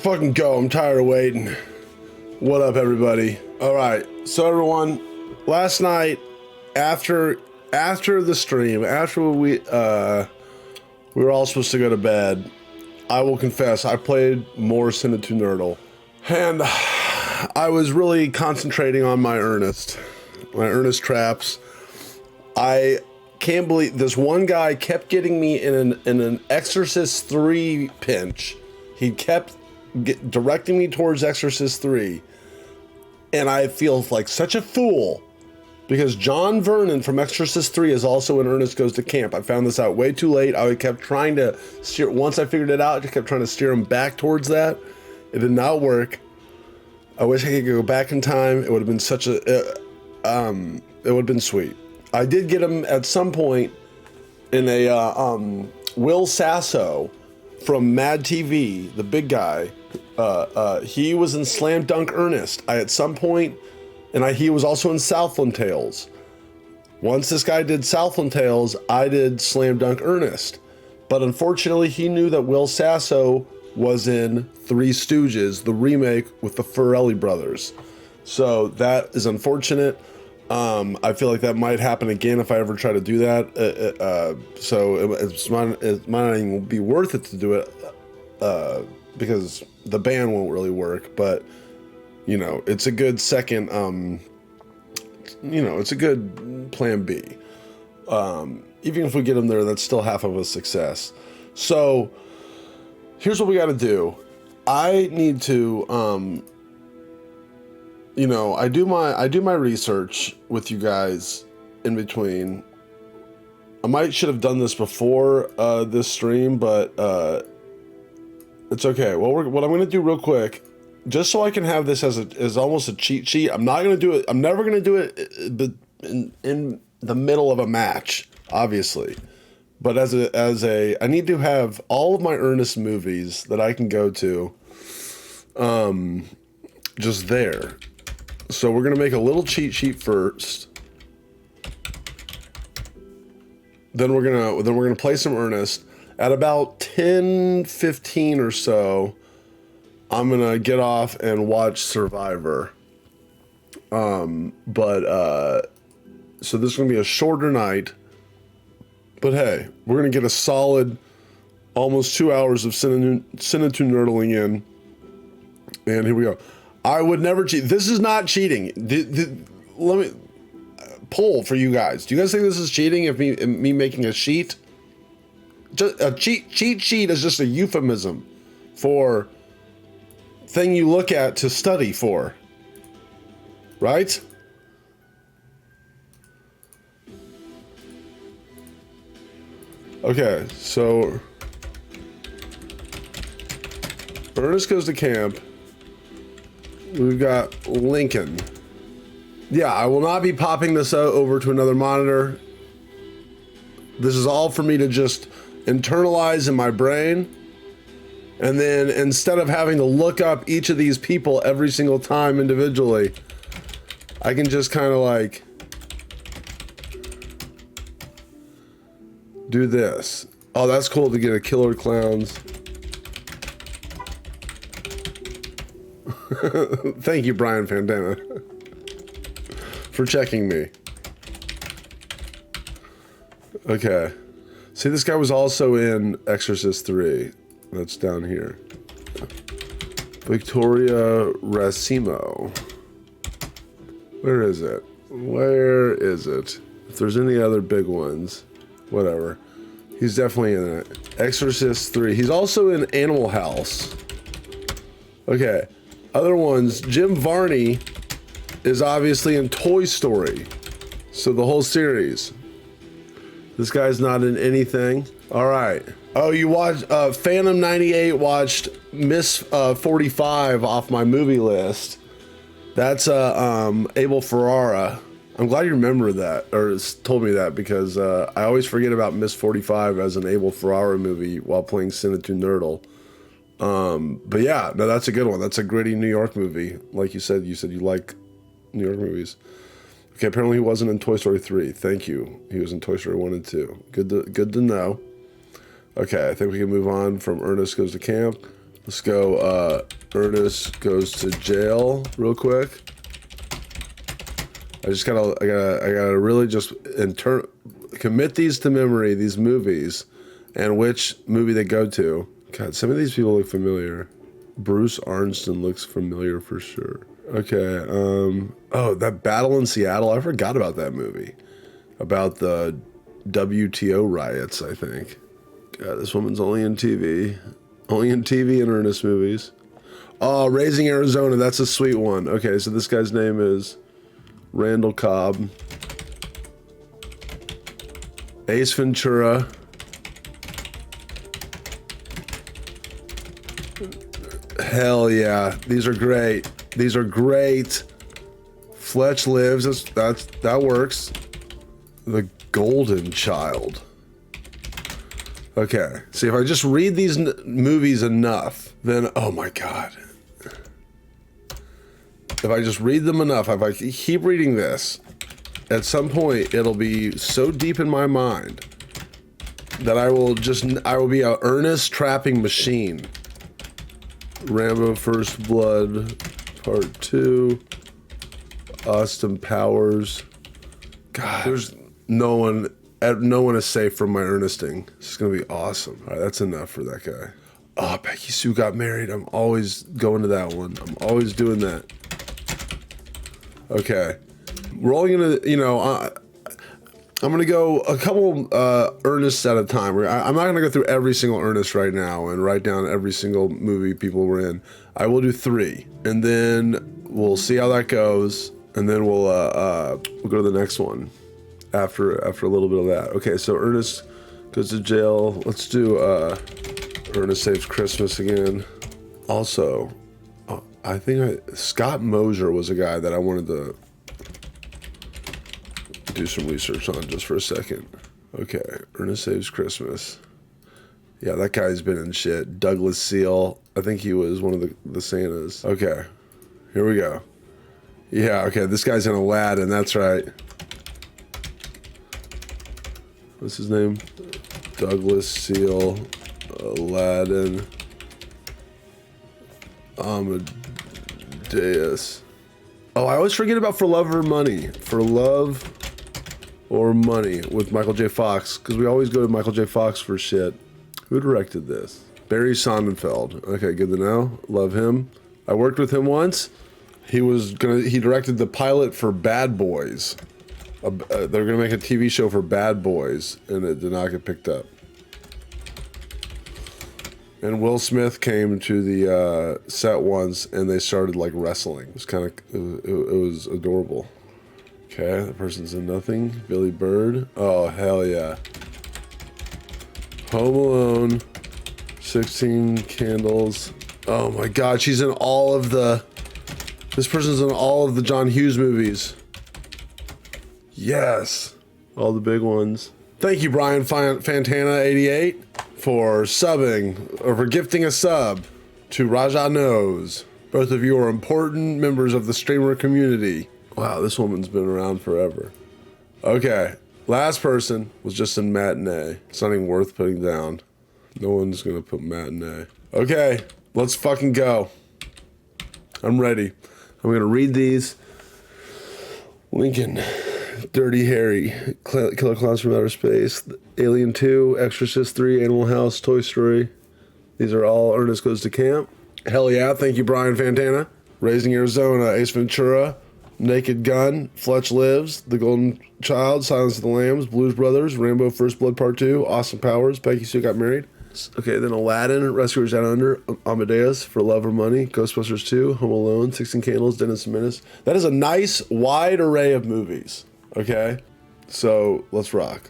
fucking go. I'm tired of waiting. What up, everybody? All right. So, everyone, last night, after the stream, after we were all supposed to go to bed, I will confess, I played more Cine2Nerdle. And I was really concentrating on my Ernest traps. I can't believe this one guy kept getting me in an Exorcist 3 pinch. He kept directing me towards Exorcist 3. And I feel like such a fool because John Vernon from Exorcist 3 is also in Ernest Goes to Camp. I found this out way too late. I kept trying to steer, once I figured it out, I just kept trying to steer him back towards that. It did not work. I wish I could go back in time. It would have been such a, it would have been sweet. I did get him at some point in a, Will Sasso from Mad TV, the big guy. He was in Slam Dunk Ernest. At some point, he was also in Southland Tales. Once this guy did Southland Tales, I did Slam Dunk Ernest. But unfortunately, he knew that Will Sasso was in Three Stooges, the remake with the Farrelly brothers. So that is unfortunate. I feel like that might happen again if I ever try to do that. So it might not even be worth it to do it because the band won't really work. But, you know, it's a good second, you know, it's a good plan B. Even if we get them there, that's still half of a success. So here's what we got to do. I need to, you know, I do my research with you guys in between. I should have done this before this stream, but it's okay. Well, what I'm going to do real quick, just so I can have this as almost a cheat sheet. I'm not going to do it. I'm never going to do it in the middle of a match, obviously. But as a, I need to have all of my Ernest movies that I can go to, just there. So we're gonna make a little cheat sheet first. Then we're gonna play some Ernest. At about 10:15 or so, I'm gonna get off and watch Survivor. So this is gonna be a shorter night. But hey, we're gonna get a solid almost 2 hours of Cine2Nerdling in. And here we go. I would never cheat. This is not cheating. Let me poll for you guys. Do you guys think this is cheating if me making a sheet? Just a cheat sheet is just a euphemism for thing you look at to study for. Right? Okay, so Ernest Goes to Camp. We've got Lincoln. Yeah, I will not be popping this over to another monitor. This is all for me to just internalize in my brain. And then instead of having to look up each of these people every single time individually, I can just kind of like do this. Oh, that's cool to get a Killer Clowns. Thank you, Brian Fandana, for checking me. Okay. See, this guy was also in Exorcist 3. That's down here. Victoria Racimo. Where is it? Where is it? If there's any other big ones, whatever. He's definitely in it. Exorcist 3. He's also in Animal House. Okay. Other ones, Jim Varney is obviously in Toy Story. So the whole series. This guy's not in anything. All right. Oh, you watched, Phantom 98 watched Miss 45 off my movie list. That's Abel Ferrara. I'm glad you remember that, or told me that, because I always forget about Miss 45 as an Abel Ferrara movie while playing Cine2Nerdle. But yeah, no, that's a good one. That's a gritty New York movie. Like you said you like New York movies. Okay, apparently he wasn't in Toy Story 3. Thank you. He was in Toy Story 1 and 2. Good to know. Okay, I think we can move on from Ernest Goes to Camp. Let's go, Ernest goes to jail real quick. I gotta really just commit these to memory, these movies, and which movie they go to. God, some of these people look familiar. Bruce Arnston looks familiar for sure. Okay, oh, that Battle in Seattle, I forgot about that movie. About the WTO riots, I think. God, this woman's only in TV. Only in TV and Ernest movies. Oh, Raising Arizona, that's a sweet one. Okay, so this guy's name is Randall Cobb. Ace Ventura. Hell yeah, these are great. These are great. Fletch Lives, that works. The Golden Child. Okay, see if I just read these movies enough, then, oh my God. If I just read them enough, if I keep reading this, at some point it'll be so deep in my mind that I will be a Ernest trapping machine. Rambo First Blood, Part 2, Austin Powers. God, there's no one is safe from my Ernesting. This is gonna be awesome. All right, that's enough for that guy. Oh, Becky Sue got married. I'm always going to that one. I'm always doing that. Okay, we're only gonna, I'm gonna go a couple Ernests at a time. I'm not gonna go through every single Ernest right now and write down every single movie people were in. I will do 3, and then we'll see how that goes, and then we'll go to the next one after a little bit of that. Okay, so Ernest goes to jail. Let's do Ernest Saves Christmas again. Also, I think Scott Mosier was a guy that I wanted to do some research on just for a second. Okay, Ernest Saves Christmas. Yeah, that guy's been in shit. Douglas Seal. I think he was one of the Santas. Okay, here we go. Yeah, okay, this guy's in Aladdin, that's right. What's his name? Douglas Seal, Aladdin, Amadeus. Oh, I always forget about For Love or Money. For Love or Money with Michael J. Fox, because we always go to Michael J. Fox for shit. Who directed this? Barry Sonnenfeld. Okay, good to know. Love him. I worked with him once. He directed the pilot for Bad Boys. They're gonna make a TV show for Bad Boys, and it did not get picked up. And Will Smith came to the set once, and they started like wrestling. It was it was adorable. Okay, the person's in nothing. Billy Bird. Oh, hell yeah. Home Alone. 16 Candles. Oh my God, she's in all of the... This person's in all of the John Hughes movies. Yes. All the big ones. Thank you, Brian Fantana88, for subbing, or for gifting a sub to Raja Knows. Both of you are important members of the streamer community. Wow, this woman's been around forever. Okay, last person was just in Matinee. It's not even worth putting down. No one's gonna put Matinee. Okay, let's fucking go. I'm ready. I'm gonna read these. Lincoln, Dirty Harry, Killer Clowns from Outer Space, Alien 2, Exorcist 3, Animal House, Toy Story. These are all Ernest Goes to Camp. Hell yeah, thank you, Brian Fantana. Raising Arizona, Ace Ventura, Naked Gun, Fletch Lives, The Golden Child, Silence of the Lambs, Blues Brothers, Rambo First Blood Part 2, Austin Powers, Becky Sue Got Married. Okay, then Aladdin, Rescuers Down Under, Amadeus, For Love or Money, Ghostbusters 2, Home Alone, 16 Candles, Dennis the Menace. That is a nice, wide array of movies, okay? So, let's rock.